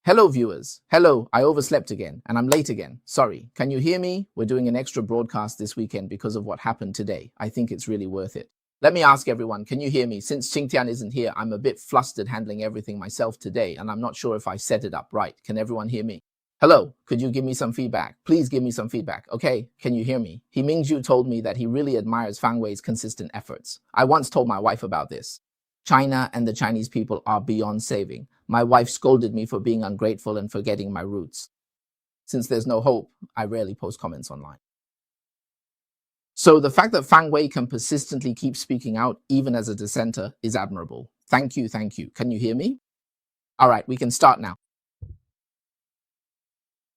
Hello, viewers. Hello, I overslept again, and I'm late again. Sorry. Can you hear me? We're doing an extra broadcast this weekend because of what happened today. I think it's really worth it. Let me ask everyone, can you hear me? Since Xingtian isn't here, I'm a bit flustered handling everything myself today, and I'm not sure if I set it up right. Can everyone hear me? Hello, could you give me some feedback? Please give me some feedback, okay? Can you hear me? He Mingzhu told me that he really admires Fang Wei's consistent efforts. I once told my wife about this. China and the Chinese people are beyond saving. My wife scolded me for being ungrateful and forgetting my roots. Since there's no hope, I rarely post comments online. So the fact that Fang Wei can persistently keep speaking out, even as a dissenter, is admirable. Thank you, thank you. Can you hear me? All right, we can start now.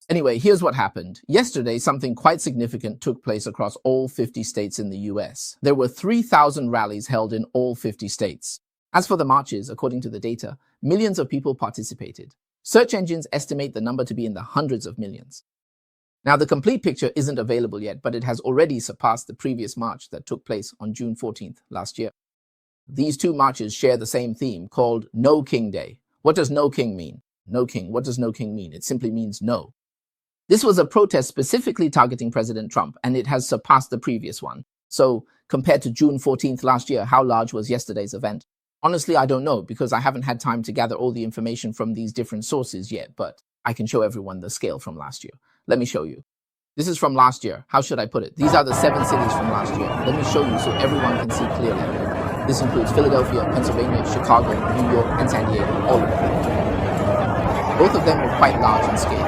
Anyway, here's what happened. Yesterday, something quite significant took place across all 50 states in the US. There were 3,000 rallies held in all 50 states. As for the marches, according to the data, millions of people participated. Search engines estimate the number to be in the hundreds of millions. Now, the complete picture isn't available yet, but it has already surpassed the previous march that took place on June 14th last year. These two marches share the same theme called No King Day. What does No King mean? No King. What does No King mean? It simply means no. This was a protest specifically targeting President Trump, and it has surpassed the previous one. So, compared to June 14th last year, how large was yesterday's event? Honestly, I don't know because I haven't had time to gather all the information from these different sources yet, but I can show everyone the scale from last year. Let me show you. This is from last year. How should I put it? These are the 7 cities from last year. Let me show you so everyone can see clearly. This includes Philadelphia, Pennsylvania, Chicago, New York, and San Diego, all of them. Both of them were quite large in scale.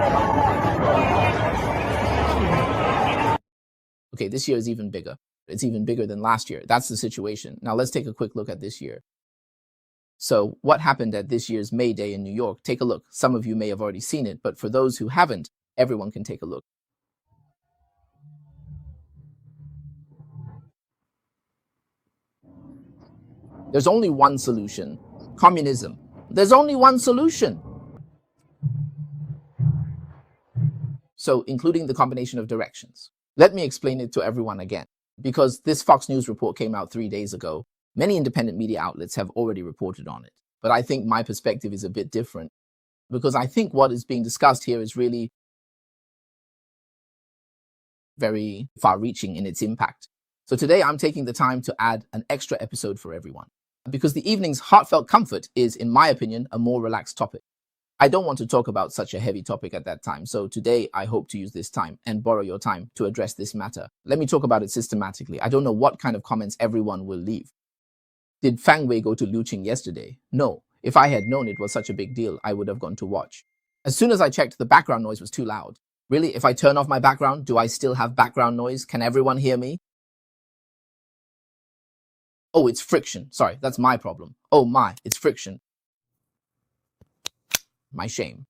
Okay, this year is even bigger. It's even bigger than last year. That's the situation. Now let's take a quick look at this year. So what happened at this year's May Day in New York? Take a look. Some of you may have already seen it, but for those who haven't, everyone can take a look. There's only one solution. Communism. There's only one solution. So, including the combination of directions. Let me explain it to everyone again. Because this Fox News report came out 3 days ago, many independent media outlets have already reported on it. But I think my perspective is a bit different. Because I think what is being discussed here is really very far-reaching in its impact. So today I'm taking the time to add an extra episode for everyone. Because the evening's heartfelt comfort is, in my opinion, a more relaxed topic. I don't want to talk about such a heavy topic at that time, so today I hope to use this time and borrow your time to address this matter. Let me talk about it systematically. I don't know what kind of comments everyone will leave. Did Fang Wei go to Luqing yesterday? No. If I had known it was such a big deal, I would have gone to watch. As soon as I checked, the background noise was too loud. Really, if I turn off my background, do I still have background noise? Can everyone hear me? Oh, it's friction. Sorry, that's my problem. Oh my, it's friction. My shame.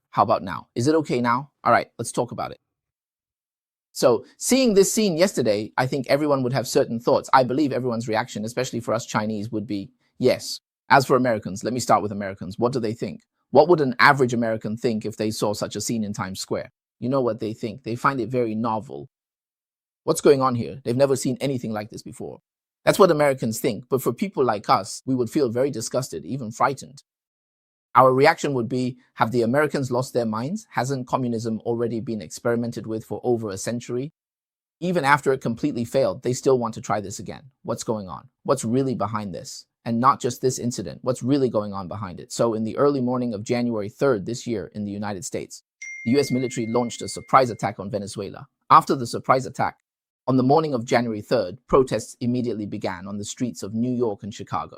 How about now? Is it okay now? All right, let's talk about it. So, seeing this scene yesterday, I think everyone would have certain thoughts. I believe everyone's reaction, especially for us Chinese, would be yes. As for Americans, let me start with Americans. What do they think? What would an average American think if they saw such a scene in Times Square? You know what they think. They find it very novel. What's going on here? They've never seen anything like this before. That's what Americans think. But for people like us, we would feel very disgusted, even frightened. Our reaction would be, have the Americans lost their minds? Hasn't communism already been experimented with for over a century? Even after it completely failed, they still want to try this again. What's going on? What's really behind this? And not just this incident, what's really going on behind it? So in the early morning of January 3rd this year in the United States, the US military launched a surprise attack on Venezuela. After the surprise attack, on the morning of January 3rd, protests immediately began on the streets of New York and Chicago.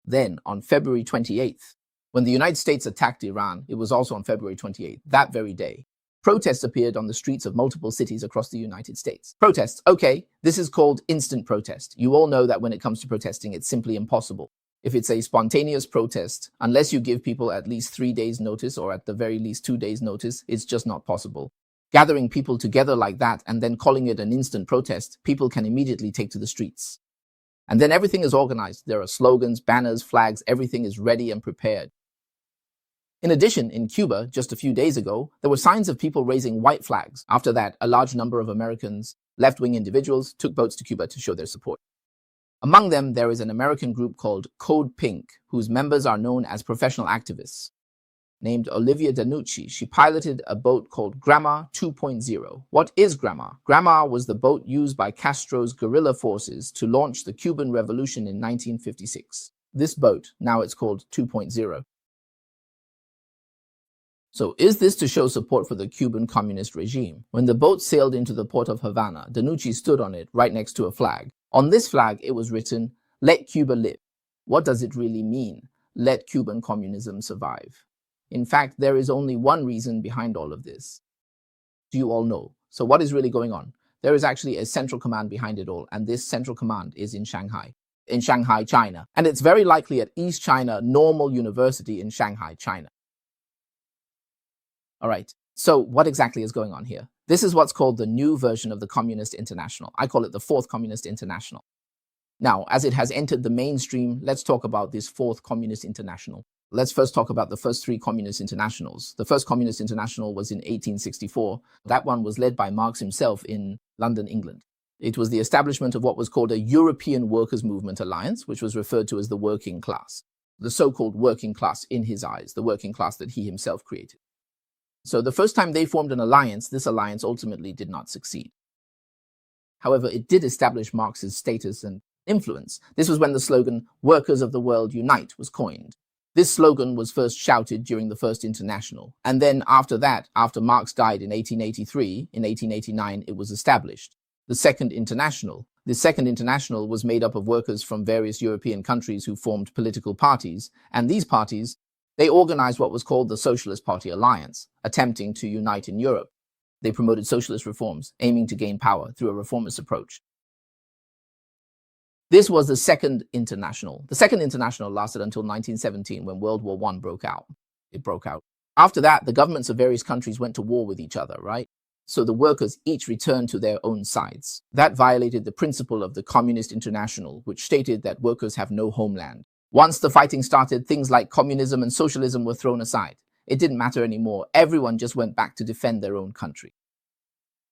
Then, on February 28th, when the United States attacked Iran, it was also on February 28th, that very day, protests appeared on the streets of multiple cities across the United States. Protests, okay, this is called instant protest. You all know that when it comes to protesting, it's simply impossible. If it's a spontaneous protest, unless you give people at least 3 days notice or at the very least 2 days notice, it's just not possible. Gathering people together like that and then calling it an instant protest, people can immediately take to the streets. And then everything is organized. There are slogans, banners, flags, everything is ready and prepared. In addition, in Cuba, just a few days ago, there were signs of people raising white flags. After that, a large number of Americans, left-wing individuals, took boats to Cuba to show their support. Among them, there is an American group called Code Pink, whose members are known as professional activists. Named Olivia Danucci, she piloted a boat called Grama 2.0. What is Grama? Grama was the boat used by Castro's guerrilla forces to launch the Cuban Revolution in 1956. This boat, now it's called 2.0. So is this to show support for the Cuban communist regime? When the boat sailed into the port of Havana, Danucci stood on it right next to a flag. On this flag, it was written, "Let Cuba live." What does it really mean? Let Cuban communism survive. In fact, there is only one reason behind all of this. Do you all know? So what is really going on? There is actually a central command behind it all, and this central command is in Shanghai, China. And it's very likely at East China Normal University in Shanghai, China. All right, so what exactly is going on here? This is what's called the new version of the Communist International. I call it the Fourth Communist International. Now, as it has entered the mainstream, let's talk about this Fourth Communist International. Let's first talk about the first three Communist Internationals. The first Communist International was in 1864. That one was led by Marx himself in London, England. It was the establishment of what was called a European Workers' Movement Alliance, which was referred to as the working class. The so-called working class in his eyes, the working class that he himself created. So the first time they formed an alliance, this alliance ultimately did not succeed. However, it did establish Marx's status and influence. This was when the slogan, "Workers of the World Unite," was coined. This slogan was first shouted during the First International. And then after that, after Marx died in 1883, in 1889, it was established. The Second International. The Second International was made up of workers from various European countries who formed political parties. And these parties, they organized what was called the Socialist Party Alliance, attempting to unite in Europe. They promoted socialist reforms, aiming to gain power through a reformist approach. This was the Second International. The Second International lasted until 1917 when World War I broke out. It broke out. After that, the governments of various countries went to war with each other, right? So the workers each returned to their own sides. That violated the principle of the Communist International, which stated that workers have no homeland. Once the fighting started, things like communism and socialism were thrown aside. It didn't matter anymore. Everyone just went back to defend their own country.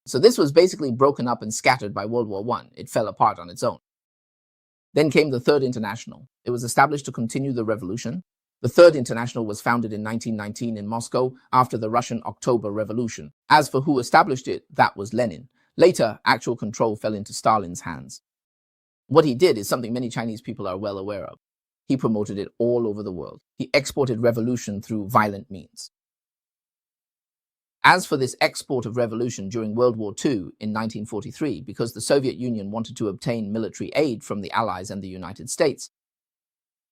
So this was basically broken up and scattered by World War I. It fell apart on its own. Then came the Third International. It was established to continue the revolution. The Third International was founded in 1919 in Moscow after the Russian October Revolution. As for who established it, that was Lenin. Later, actual control fell into Stalin's hands. What he did is something many Chinese people are well aware of. He promoted it all over the world. He exported revolution through violent means. As for this export of revolution during World War II in 1943, because the Soviet Union wanted to obtain military aid from the Allies and the United States,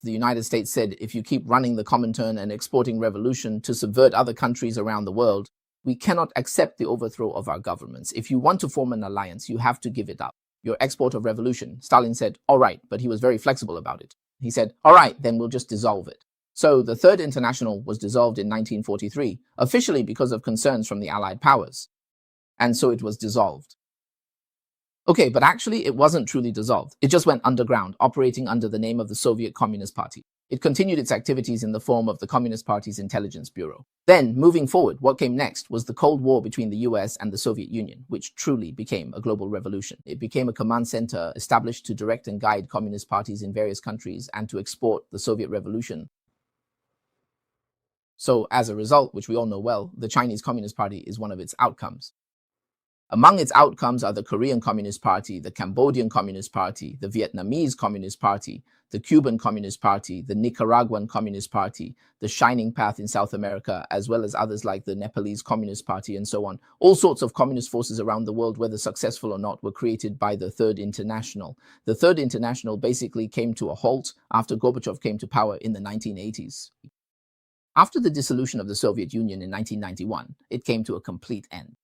the United States said, if you keep running the Comintern and exporting revolution to subvert other countries around the world, we cannot accept the overthrow of our governments. If you want to form an alliance, you have to give it up. Your export of revolution. Stalin said, all right, but he was very flexible about it. He said, all right, then we'll just dissolve it. So the Third International was dissolved in 1943, officially because of concerns from the Allied powers. And so it was dissolved. Okay, but actually it wasn't truly dissolved. It just went underground, operating under the name of the Soviet Communist Party. It continued its activities in the form of the Communist Party's Intelligence Bureau. Then, moving forward, what came next was the Cold War between the US and the Soviet Union, which truly became a global revolution. It became a command center established to direct and guide communist parties in various countries and to export the Soviet Revolution. So, as a result, which we all know well, the Chinese Communist Party is one of its outcomes. Among its outcomes are the Korean Communist Party, the Cambodian Communist Party, the Vietnamese Communist Party, the Cuban Communist Party, the Nicaraguan Communist Party, the Shining Path in South America, as well as others like the Nepalese Communist Party and so on. All sorts of communist forces around the world, whether successful or not, were created by the Third International. The Third International basically came to a halt after Gorbachev came to power in the 1980s. After the dissolution of the Soviet Union in 1991, it came to a complete end.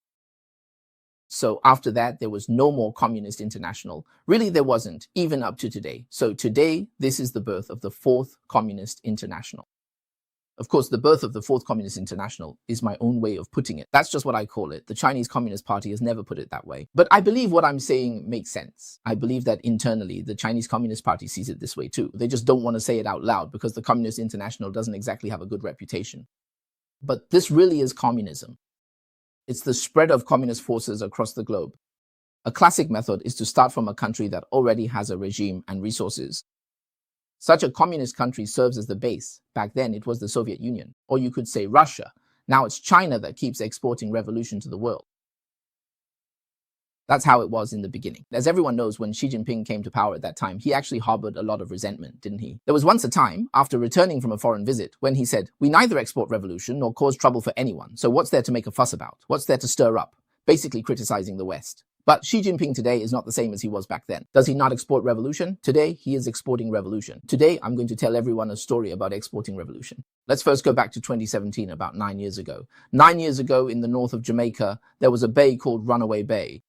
So after that, there was no more Communist International. Really, there wasn't, even up to today. So today, this is the birth of the Fourth Communist International. Of course, the birth of the Fourth Communist International is my own way of putting it. That's just what I call it. The Chinese Communist Party has never put it that way. But I believe what I'm saying makes sense. I believe that internally, the Chinese Communist Party sees it this way too. They just don't want to say it out loud because the Communist International doesn't exactly have a good reputation. But this really is communism. It's the spread of communist forces across the globe. A classic method is to start from a country that already has a regime and resources. Such a communist country serves as the base. Back then, it was the Soviet Union, or you could say Russia. Now it's China that keeps exporting revolution to the world. That's how it was in the beginning. As everyone knows, when Xi Jinping came to power at that time, he actually harbored a lot of resentment, didn't he? There was once a time, after returning from a foreign visit, when he said, "We neither export revolution nor cause trouble for anyone, so what's there to make a fuss about? What's there to stir up?" Basically criticizing the West. But Xi Jinping today is not the same as he was back then. Does he not export revolution? Today, he is exporting revolution. Today, I'm going to tell everyone a story about exporting revolution. Let's first go back to 2017, about 9 years ago. 9 years ago, in the north of Jamaica, there was a bay called Runaway Bay.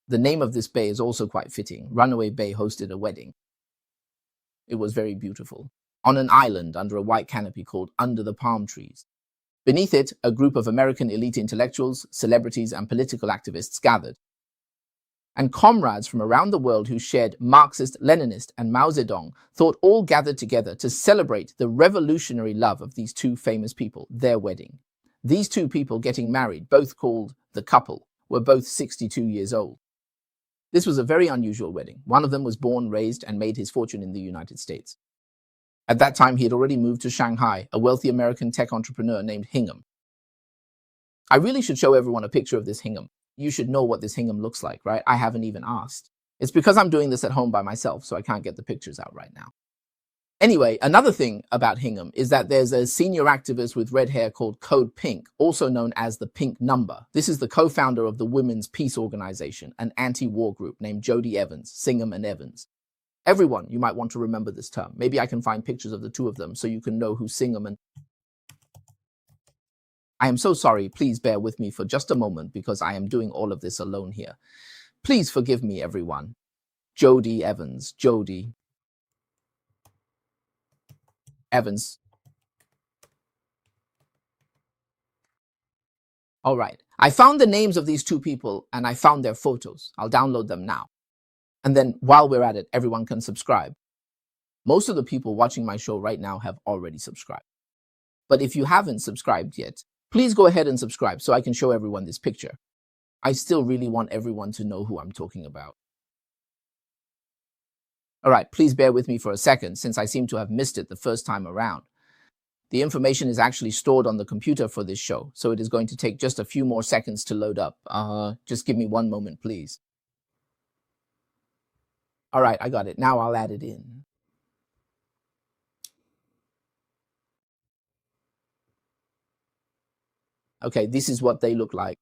The name of this bay is also quite fitting. Runaway Bay hosted a wedding. It was very beautiful. On an island under a white canopy called Under the Palm Trees. Beneath it, a group of American elite intellectuals, celebrities, and political activists gathered. And comrades from around the world who shared Marxist, Leninist, and Mao Zedong thought all gathered together to celebrate the revolutionary love of these two famous people, their wedding. These two people getting married, both called the couple, were both 62 years old. This was a very unusual wedding. One of them was born, raised, and made his fortune in the United States. At that time, he had already moved to Shanghai, a wealthy American tech entrepreneur named Hingham. I really should show everyone a picture of this Hingham. You should know what this Hingham looks like, right? I haven't even asked. It's because I'm doing this at home by myself, so I can't get the pictures out right now. Anyway, another thing about Hingham is that there's a senior activist with red hair called Code Pink, also known as the Pink Number. This is the co-founder of the Women's Peace Organization, an anti-war group named Jody Evans, Singham and Evans. Everyone, you might want to remember this term. Maybe I can find pictures of the two of them so you can know who Singham and... I am so sorry, please bear with me for just a moment because I am doing all of this alone here. Please forgive me, everyone. Jody Evans, Jody Evans. All right. I found the names of these two people and I found their photos. I'll download them now. And then while we're at it, everyone can subscribe. Most of the people watching my show right now have already subscribed. But if you haven't subscribed yet, please go ahead and subscribe so I can show everyone this picture. I still really want everyone to know who I'm talking about. All right, please bear with me for a second since I seem to have missed it the first time around. The information is actually stored on the computer for this show, so it is going to take just a few more seconds to load up. Just give me one moment, please. All right, I got it. Now I'll add it in. Okay, this is what they look like.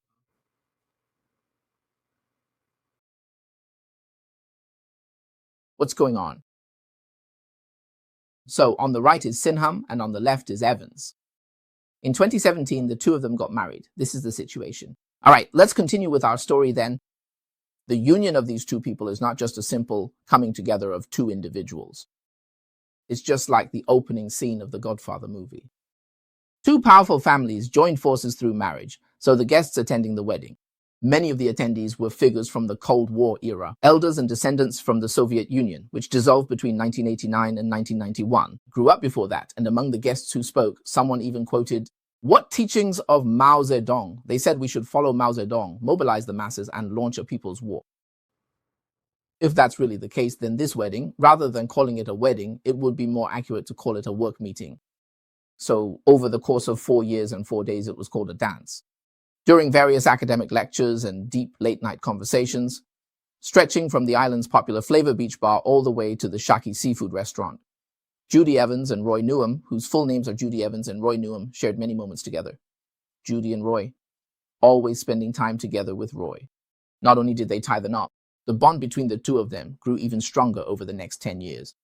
What's going on? So on the right is Singham and on the left is Evans. In 2017, the two of them got married. This is the situation. All right, let's continue with our story then. The union of these two people is not just a simple coming together of two individuals. It's just like the opening scene of the Godfather movie. Two powerful families joined forces through marriage, so the guests attending the wedding. Many of the attendees were figures from the Cold War era, elders and descendants from the Soviet Union, which dissolved between 1989 and 1991, grew up before that, and among the guests who spoke, someone even quoted, "What teachings of Mao Zedong? They said we should follow Mao Zedong, mobilize the masses, and launch a people's war." If that's really the case, then this wedding, rather than calling it a wedding, it would be more accurate to call it a work meeting. So over the course of 4 years and 4 days, it was called a dance. During various academic lectures and deep late-night conversations, stretching from the island's popular Flavor Beach bar all the way to the Shaki seafood restaurant. Judy Evans and Roy Newham, whose full names are Judy Evans and Roy Newham, shared many moments together. Judy and Roy, always spending time together with Roy. Not only did they tie the knot, the bond between the two of them grew even stronger over the next 10 years.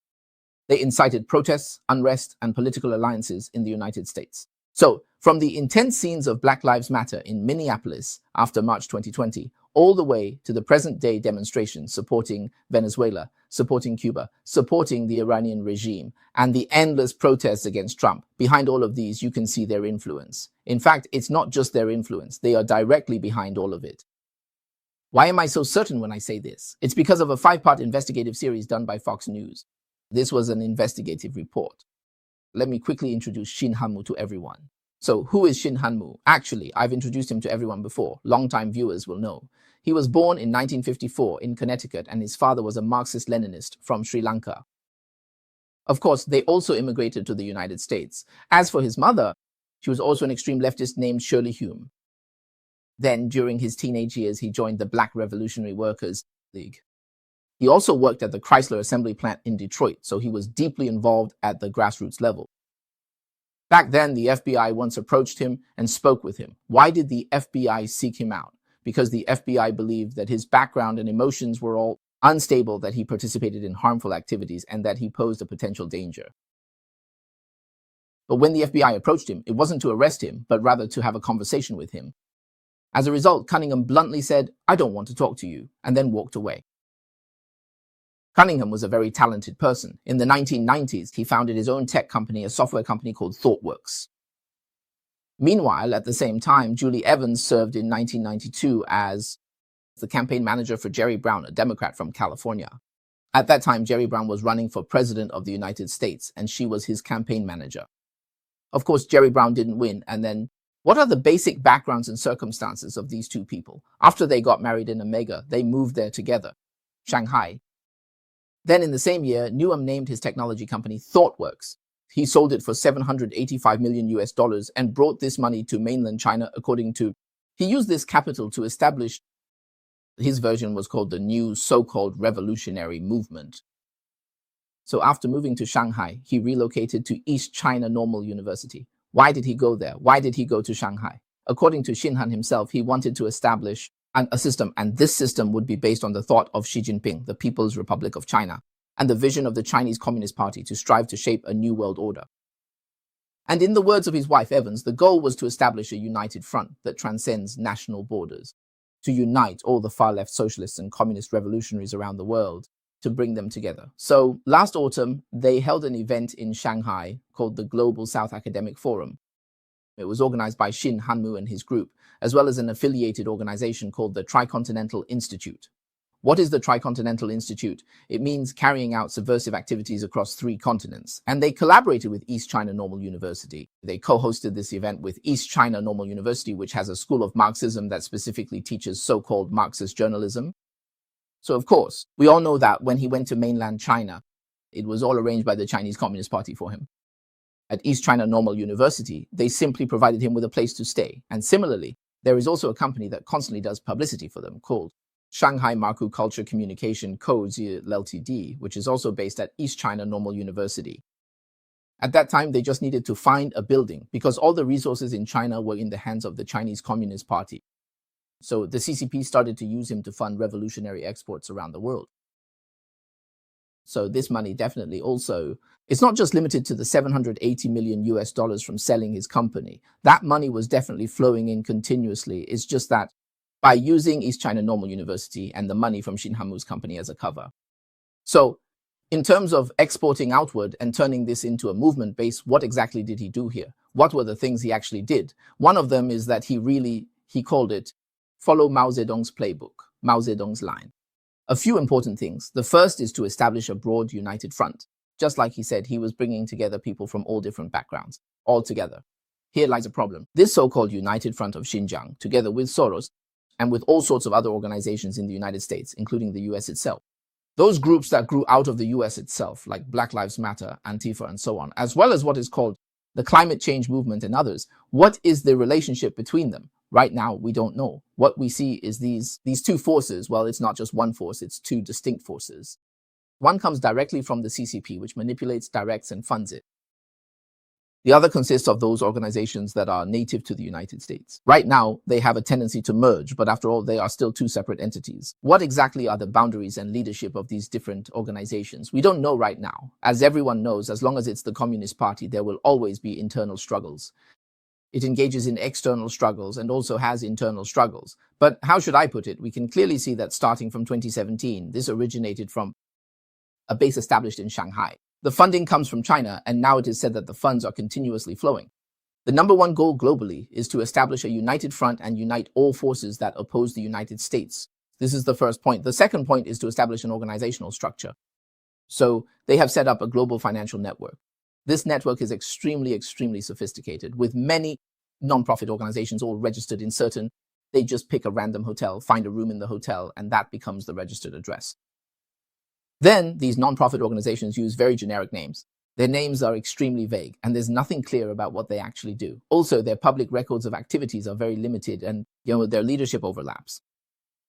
They incited protests, unrest, and political alliances in the United States. So, from the intense scenes of Black Lives Matter in Minneapolis after March 2020, all the way to the present-day demonstrations supporting Venezuela, supporting Cuba, supporting the Iranian regime, and the endless protests against Trump, behind all of these, you can see their influence. In fact, it's not just their influence, they are directly behind all of it. Why am I so certain when I say this? It's because of a 5-part investigative series done by Fox News. This was an investigative report. Let me quickly introduce Shin Han-moo to everyone. So, who is Shin Han-moo? Actually, I've introduced him to everyone before. Long-time viewers will know. He was born in 1954 in Connecticut, and his father was a Marxist-Leninist from Sri Lanka. Of course, they also immigrated to the United States. As for his mother, she was also an extreme leftist named Shirley Hume. Then, during his teenage years, he joined the Black Revolutionary Workers League. He also worked at the Chrysler assembly plant in Detroit, so he was deeply involved at the grassroots level. Back then, the FBI once approached him and spoke with him. Why did the FBI seek him out? Because the FBI believed that his background and emotions were all unstable, that he participated in harmful activities, and that he posed a potential danger. But when the FBI approached him, it wasn't to arrest him, but rather to have a conversation with him. As a result, Cunningham bluntly said, "I don't want to talk to you," and then walked away. Cunningham was a very talented person. In the 1990s, he founded his own tech company, a software company called ThoughtWorks. Meanwhile, at the same time, Julie Evans served in 1992 as the campaign manager for Jerry Brown, a Democrat from California. At that time, Jerry Brown was running for president of the United States, and she was his campaign manager. Of course, Jerry Brown didn't win, and then what are the basic backgrounds and circumstances of these two people? After they got married in Omega, they moved there together, Shanghai. Then in the same year, Newham named his technology company ThoughtWorks. He sold it for $785 million US and brought this money to mainland China. He used this capital to establish, his version was called the new so-called revolutionary movement. So after moving to Shanghai, he relocated to East China Normal University. Why did he go there? Why did he go to Shanghai? According to Xinhan himself, he wanted to establish a system, and this system would be based on the thought of Xi Jinping, the People's Republic of China, and the vision of the Chinese Communist Party to strive to shape a new world order. And in the words of his wife Evans, the goal was to establish a united front that transcends national borders, to unite all the far-left socialists and communist revolutionaries around the world, to bring them together. So last autumn, they held an event in Shanghai called the Global South Academic Forum. It was organized by Xin Hanmu and his group, as well as an affiliated organization called the Tricontinental Institute. What is the Tricontinental Institute? It means carrying out subversive activities across 3 continents. And they collaborated with East China Normal University. They co-hosted this event with East China Normal University, which has a school of Marxism that specifically teaches so-called Marxist journalism. So of course, we all know that when he went to mainland China, it was all arranged by the Chinese Communist Party for him. At East China Normal University, they simply provided him with a place to stay. And similarly, there is also a company that constantly does publicity for them called Shanghai Marku Culture Communication Co. Ltd, which is also based at East China Normal University. At that time, they just needed to find a building because all the resources in China were in the hands of the Chinese Communist Party. So the CCP started to use him to fund revolutionary exports around the world. So this money definitely also, it's not just limited to the $780 million US from selling his company. That money was definitely flowing in continuously. It's just that by using East China Normal University and the money from Xin Hanmu's company as a cover. So in terms of exporting outward and turning this into a movement base, what exactly did he do here? What were the things he actually did? One of them is that he called it follow Mao Zedong's playbook, Mao Zedong's line. A few important things. The first is to establish a broad united front. Just like he said, he was bringing together people from all different backgrounds, all together. Here lies a problem. This so-called united front of Xinjiang, together with Soros, and with all sorts of other organizations in the United States, including the US itself. Those groups that grew out of the US itself, like Black Lives Matter, Antifa, and so on, as well as what is called the climate change movement and others, what is the relationship between them? Right now, we don't know. What we see is these 2 forces. Well, it's not just one force, it's 2 distinct forces. One comes directly from the CCP, which manipulates, directs, and funds it. The other consists of those organizations that are native to the United States. Right now, they have a tendency to merge, but after all, they are still 2 separate entities. What exactly are the boundaries and leadership of these different organizations? We don't know right now. As everyone knows, as long as it's the Communist Party, there will always be internal struggles. It engages in external struggles and also has internal struggles. But how should I put it? We can clearly see that starting from 2017, this originated from a base established in Shanghai. The funding comes from China, and now it is said that the funds are continuously flowing. The number one goal globally is to establish a united front and unite all forces that oppose the United States. This is the first point. The second point is to establish an organizational structure. So they have set up a global financial network. This network is extremely, extremely sophisticated, with many non-profit organizations all registered in certain They just pick a random hotel, find a room in the hotel, and that becomes the registered address. Then these non-profit organizations use very generic names. Their names are extremely vague, and there's nothing clear about what they actually do. Also, their public records of activities are very limited, and their leadership overlaps.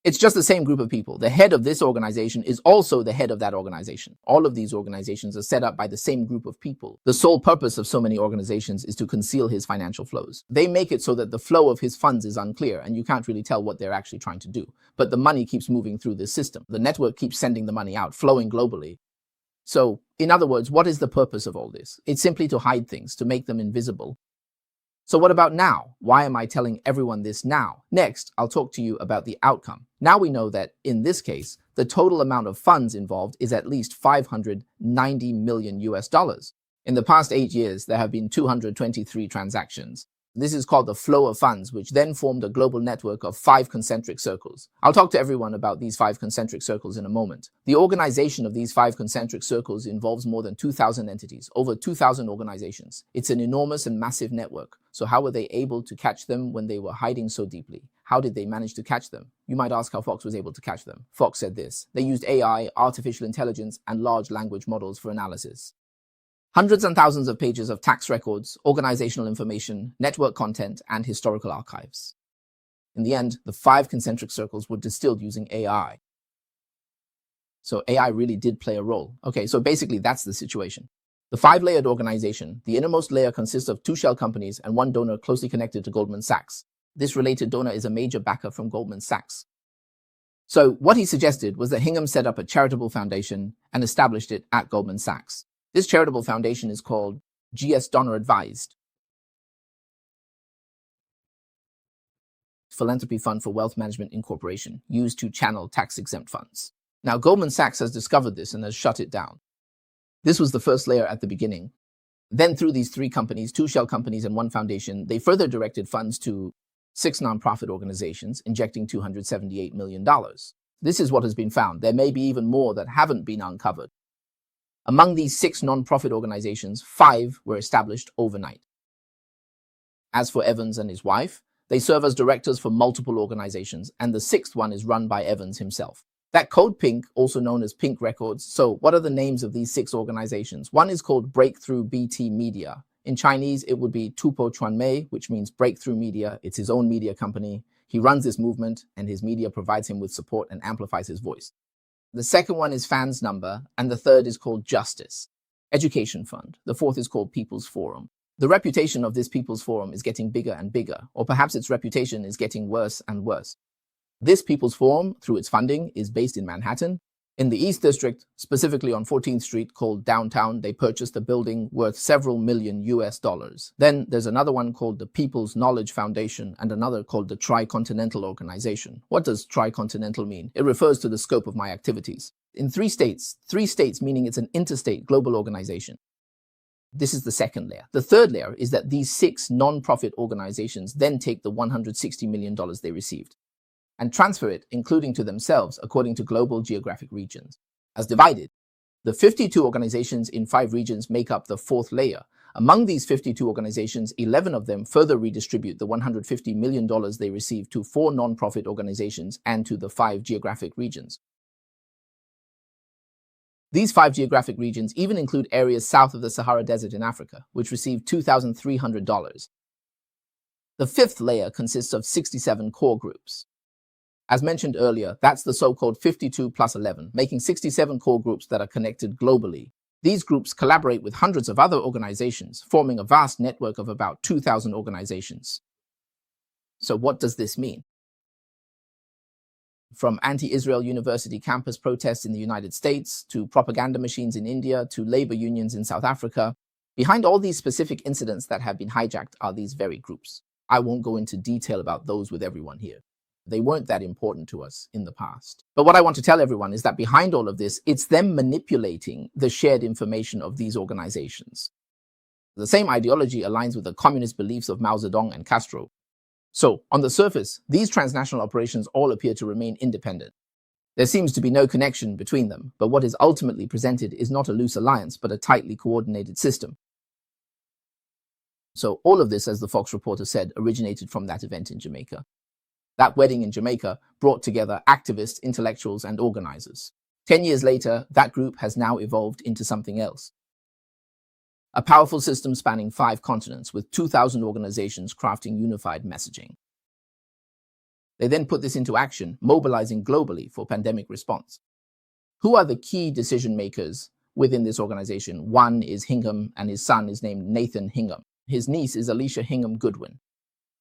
It's just the same group of people. The head of this organization is also the head of that organization. All of these organizations are set up by the same group of people. The sole purpose of so many organizations is to conceal his financial flows. They make it so that the flow of his funds is unclear, and you can't really tell what they're actually trying to do. But the money keeps moving through this system. The network keeps sending the money out, flowing globally. So, in other words, what is the purpose of all this? It's simply to hide things, to make them invisible. So what about now? Why am I telling everyone this now? Next, I'll talk to you about the outcome. Now we know that, in this case, the total amount of funds involved is at least 590 million US dollars. In the past 8 years, there have been 223 transactions. This is called the flow of funds, which then formed a global network of 5 concentric circles. I'll talk to everyone about these 5 concentric circles in a moment. The organization of these 5 concentric circles involves more than 2,000 entities, over 2,000 organizations. It's an enormous and massive network. So how were they able to catch them when they were hiding so deeply? How did they manage to catch them? You might ask how Fox was able to catch them. Fox said this: they used AI, artificial intelligence, and large language models for analysis. Hundreds and thousands of pages of tax records, organizational information, network content, and historical archives. In the end, the 5 concentric circles were distilled using AI. So AI really did play a role. Okay, so basically that's the situation. The 5-layered organization, the innermost layer consists of 2 shell companies and 1 donor closely connected to Goldman Sachs. This related donor is a major backer from Goldman Sachs. So what he suggested was that Hingham set up a charitable foundation and established it at Goldman Sachs. This charitable foundation is called GS Donor Advised Philanthropy Fund for Wealth Management Incorporation, used to channel tax-exempt funds. Now, Goldman Sachs has discovered this and has shut it down. This was the first layer at the beginning. Then through these 3 companies, 2 shell companies and 1 foundation, they further directed funds to 6 nonprofit organizations, injecting $278 million. This is what has been found. There may be even more that haven't been uncovered. Among these 6 nonprofit organizations, 5 were established overnight. As for Evans and his wife, they serve as directors for multiple organizations, and the 6th one is run by Evans himself. That code Pink, also known as Pink Records. So what are the names of these 6 organizations? One is called Breakthrough BT Media. In Chinese, it would be Tupo Chuanmei, which means Breakthrough Media. It's his own media company. He runs this movement, and his media provides him with support and amplifies his voice. The second one is Fans Number, and the third is called Justice Education Fund. The 4th is called People's Forum. The reputation of this People's Forum is getting bigger and bigger, or perhaps its reputation is getting worse and worse. This People's Forum, through its funding, is based in Manhattan. In the East District, specifically on 14th Street called Downtown, they purchased a building worth several million US dollars. Then there's another one called the People's Knowledge Foundation and another called the Tricontinental Organization. What does Tricontinental mean? It refers to the scope of my activities. In 3 states meaning it's an interstate global organization. This is the second layer. The third layer is that these 6 non-profit organizations then take the $160 million they received and transfer it, including to themselves, according to global geographic regions, as divided. The 52 organizations in 5 regions make up the 4th layer. Among these 52 organizations, 11 of them further redistribute the $150 million they received to 4 non-profit organizations and to the 5 geographic regions. These 5 geographic regions even include areas south of the Sahara Desert in Africa, which received $2,300. The 5th layer consists of 67 core groups. As mentioned earlier, that's the so-called 52 plus 11, making 67 core groups that are connected globally. These groups collaborate with hundreds of other organizations, forming a vast network of about 2,000 organizations. So what does this mean? From anti-Israel university campus protests in the United States, to propaganda machines in India, to labor unions in South Africa, behind all these specific incidents that have been hijacked are these very groups. I won't go into detail about those with everyone here. They weren't that important to us in the past. But what I want to tell everyone is that behind all of this, it's them manipulating the shared information of these organizations. The same ideology aligns with the communist beliefs of Mao Zedong and Castro. So, on the surface, these transnational operations all appear to remain independent. There seems to be no connection between them, but what is ultimately presented is not a loose alliance, but a tightly coordinated system. So all of this, as the Fox reporter said, originated from that event in Jamaica. That wedding in Jamaica brought together activists, intellectuals, and organizers. 10 years later, that group has now evolved into something else. A powerful system spanning 5 continents with 2,000 organizations crafting unified messaging. They then put this into action, mobilizing globally for pandemic response. Who are the key decision makers within this organization? One is Hingham, and his son is named Nathan Hingham. His niece is Alicia Hingham Goodwin,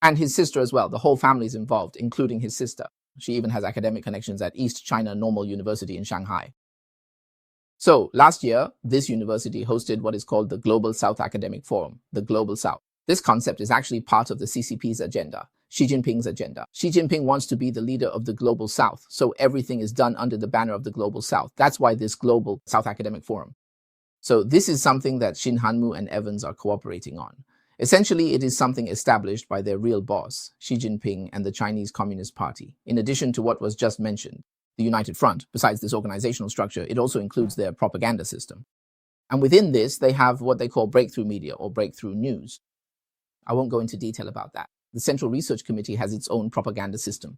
and his sister as well. The whole family is involved, including his sister. She even has academic connections at East China Normal University in Shanghai. So last year, this university hosted what is called the Global South Academic Forum, the Global South. This concept is actually part of the CCP's agenda, Xi Jinping's agenda. Xi Jinping wants to be the leader of the Global South, so everything is done under the banner of the Global South. That's why this Global South Academic Forum. So this is something that Shin Hanmu and Evans are cooperating on. Essentially, it is something established by their real boss, Xi Jinping and the Chinese Communist Party. In addition to what was just mentioned, the United Front, besides this organizational structure, it also includes their propaganda system. And within this, they have what they call breakthrough media or breakthrough news. I won't go into detail about that. The Central Research Committee has its own propaganda system.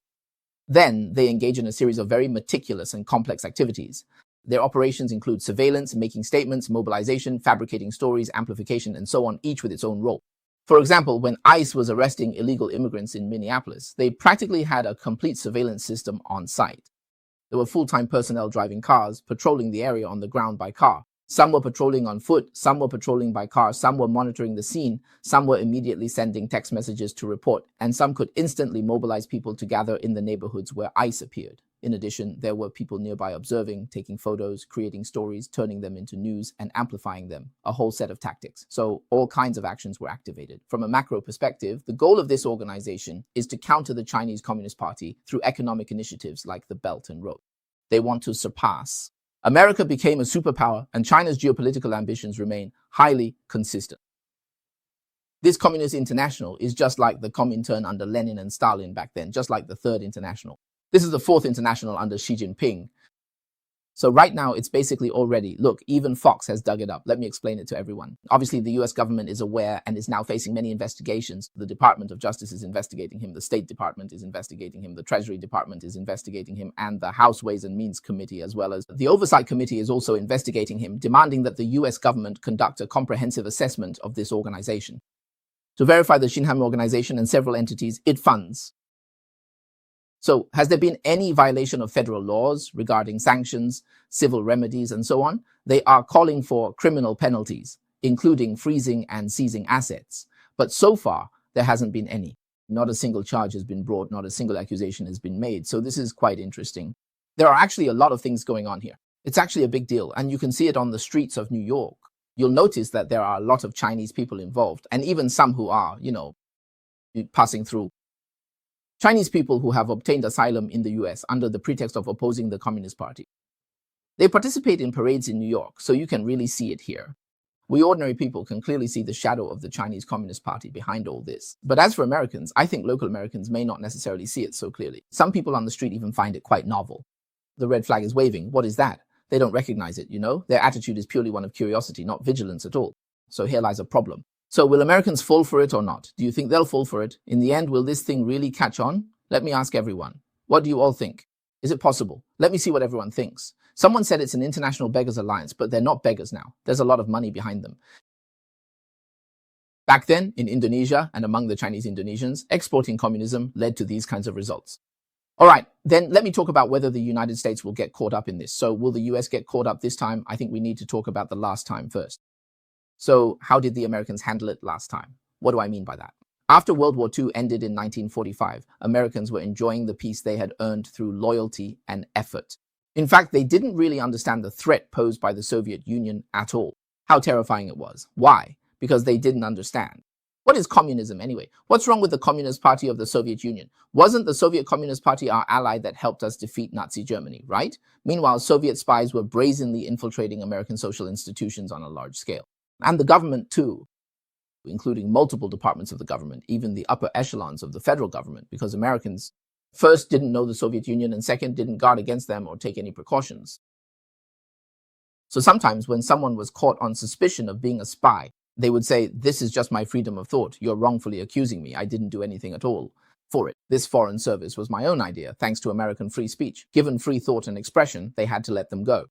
Then they engage in a series of very meticulous and complex activities. Their operations include surveillance, making statements, mobilization, fabricating stories, amplification, and so on, each with its own role. For example, when ICE was arresting illegal immigrants in Minneapolis, they practically had a complete surveillance system on site. There were full-time personnel driving cars, patrolling the area on the ground by car. Some were patrolling on foot, some were patrolling by car, some were monitoring the scene, some were immediately sending text messages to report, and some could instantly mobilize people to gather in the neighborhoods where ICE appeared. In addition, there were people nearby observing, taking photos, creating stories, turning them into news, and amplifying them, a whole set of tactics. So all kinds of actions were activated. From a macro perspective, the goal of this organization is to counter the Chinese Communist Party through economic initiatives like the Belt and Road. They want to surpass. America became a superpower, and China's geopolitical ambitions remain highly consistent. This Communist International is just like the Comintern under Lenin and Stalin back then, just like the Third International. This is the Fourth International under Xi Jinping. So right now, it's basically already, look, even Fox has dug it up. Let me explain it to everyone. Obviously, the US government is aware and is now facing many investigations. The Department of Justice is investigating him. The State Department is investigating him. The Treasury Department is investigating him. And the House Ways and Means Committee, as well as the Oversight Committee, is also investigating him, demanding that the US government conduct a comprehensive assessment of this organization to verify the Xinham organization and several entities it funds. So has there been any violation of federal laws regarding sanctions, civil remedies, and so on? They are calling for criminal penalties, including freezing and seizing assets. But so far, there hasn't been any. Not a single charge has been brought, not a single accusation has been made. So this is quite interesting. There are actually a lot of things going on here. It's actually a big deal, and you can see it on the streets of New York. You'll notice that there are a lot of Chinese people involved, and even some who are, passing through. Chinese people who have obtained asylum in the US under the pretext of opposing the Communist Party. They participate in parades in New York, so you can really see it here. We ordinary people can clearly see the shadow of the Chinese Communist Party behind all this. But as for Americans, I think local Americans may not necessarily see it so clearly. Some people on the street even find it quite novel. The red flag is waving. What is that? They don't recognize it, Their attitude is purely one of curiosity, not vigilance at all. So here lies a problem. So will Americans fall for it or not? Do you think they'll fall for it? In the end, will this thing really catch on? Let me ask everyone. What do you all think? Is it possible? Let me see what everyone thinks. Someone said it's an international beggars alliance, but they're not beggars now. There's a lot of money behind them. Back then, in Indonesia and among the Chinese Indonesians, exporting communism led to these kinds of results. All right, then let me talk about whether the United States will get caught up in this. So will the US get caught up this time? I think we need to talk about the last time first. So how did the Americans handle it last time? What do I mean by that? After World War II ended in 1945, Americans were enjoying the peace they had earned through loyalty and effort. In fact, they didn't really understand the threat posed by the Soviet Union at all, how terrifying it was. Why? Because they didn't understand. What is communism anyway? What's wrong with the Communist Party of the Soviet Union? Wasn't the Soviet Communist Party our ally that helped us defeat Nazi Germany, right? Meanwhile, Soviet spies were brazenly infiltrating American social institutions on a large scale. And the government too, including multiple departments of the government, even the upper echelons of the federal government, because Americans first didn't know the Soviet Union and second didn't guard against them or take any precautions. So sometimes when someone was caught on suspicion of being a spy, they would say, "This is just my freedom of thought. You're wrongfully accusing me. I didn't do anything at all." for it. This foreign service was my own idea, thanks to American free speech. Given free thought and expression, they had to let them go.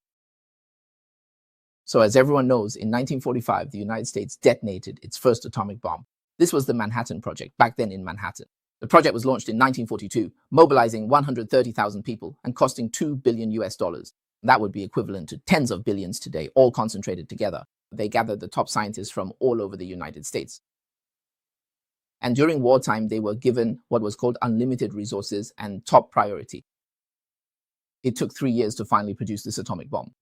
So as everyone knows, in 1945, the United States detonated its first atomic bomb. This was the Manhattan Project, back then in Manhattan. The project was launched in 1942, mobilizing 130,000 people and costing $2 billion US. That would be equivalent to tens of billions today, all concentrated together. They gathered the top scientists from all over the United States. And during wartime, they were given what was called unlimited resources and top priority. It took 3 years to finally produce this atomic bomb.